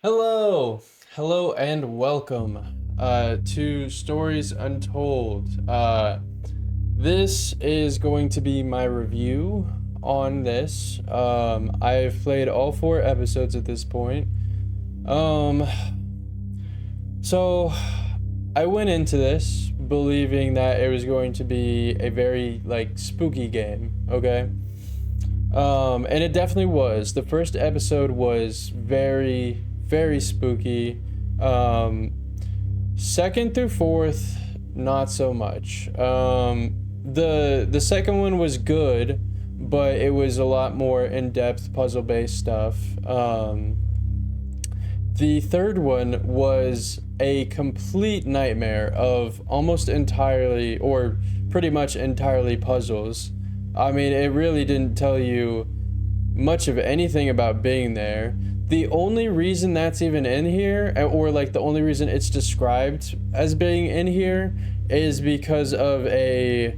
Hello, and welcome to Stories Untold. This is going to be my review on this. I've played all four episodes at this point. Um, so I went into this believing that it was going to be a very like spooky game. Okay. And it definitely was. The first episode was very spooky. Um, Second through fourth, not so much. The second one was good, but it was a lot more in depth puzzle based stuff. The third one was a complete nightmare of almost entirely, or pretty much entirely, puzzles. I mean, it really didn't tell you much of anything about being there. The only reason that's even in here, or like the only reason it's described as being in here, is because of a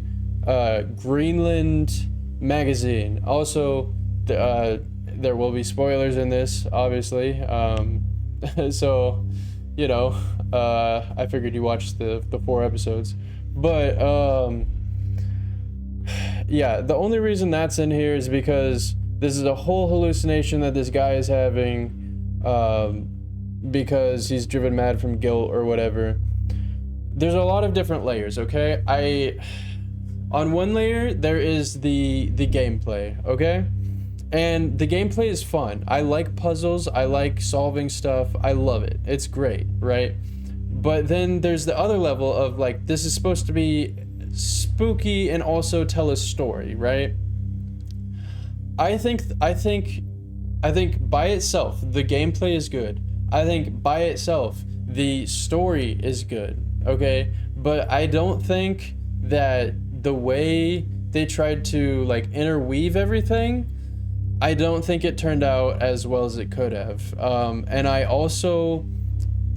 Greenland magazine. Also, there will be spoilers in this, obviously. So, I figured you watched the four episodes. But, yeah, the only reason that's in here is because this is a whole hallucination that this guy is having because he's driven mad from guilt or whatever. There's a lot of different layers, okay? On one layer, there is the gameplay, okay? And the gameplay is fun. I like puzzles. I like solving stuff. I love it. It's great, right? But then there's the other level of like, this is supposed to be spooky and also tell a story, right? I think by itself the gameplay is good. I think by itself the story is good. Okay, but I don't think that the way they tried to like interweave everything, I don't think it turned out as well as it could have. And I also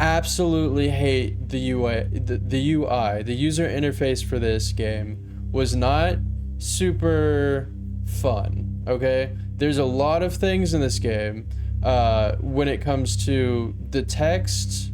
absolutely hate the UI. The UI, the user interface for this game was not super fun. Okay, there's a lot of things in this game when it comes to the text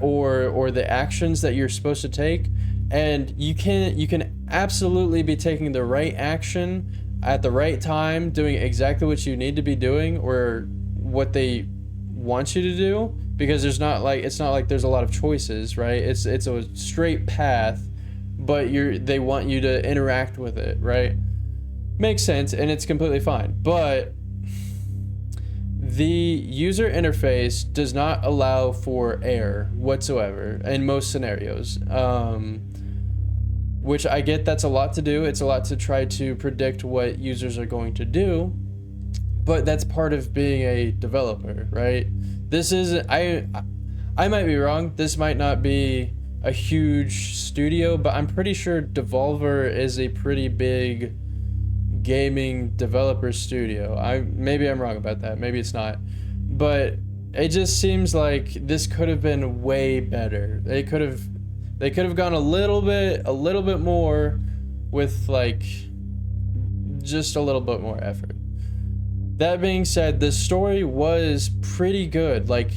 or the actions that you're supposed to take, and you can absolutely be taking the right action at the right time, doing exactly what you need to be doing or what they want you to do, because it's not like there's a lot of choices, right? It's a straight path, but they want you to interact with it, right? Makes sense, and it's completely fine. But the user interface does not allow for error whatsoever in most scenarios. Which I get, that's a lot to do. It's a lot to try to predict what users are going to do, but that's part of being a developer, right? This is I might be wrong. This might not be a huge studio, but I'm pretty sure Devolver is a pretty big gaming developer studio. Maybe I'm wrong about that. Maybe it's not. But it just seems like this could have been way better. They could have gone a little bit more with like just a little bit more effort. That being said, the story was pretty good. Like,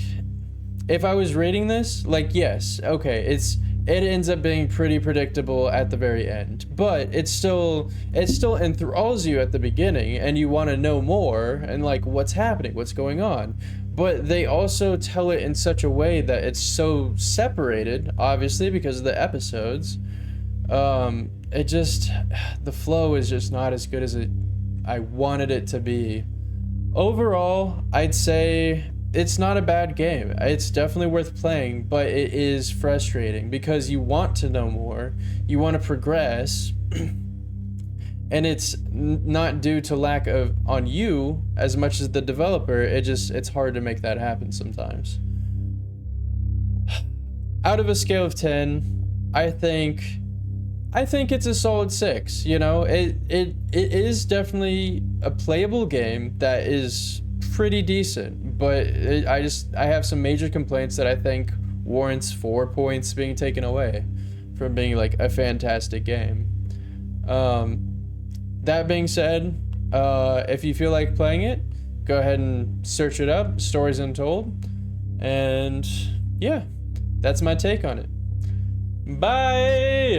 if I was rating this, like, yes, okay, it ends up being pretty predictable at the very end, but it still enthralls you at the beginning, and you want to know more and like what's happening, what's going on. But they also tell it in such a way that it's so separated, obviously because of the episodes. It just, the flow is just not as good as I wanted it to be. Overall, I'd say it's not a bad game. It's definitely worth playing, but it is frustrating because you want to know more, you want to progress, and it's not due to lack of on you as much as the developer. It's hard to make that happen sometimes. Out of a scale of 10, I think it's a solid 6. It is definitely a playable game that is pretty decent, but I have some major complaints that I think warrants 4 points being taken away from being like a fantastic game. That being said, if you feel like playing it, go ahead and search it up, Stories Untold. And yeah, that's my take on it. Bye!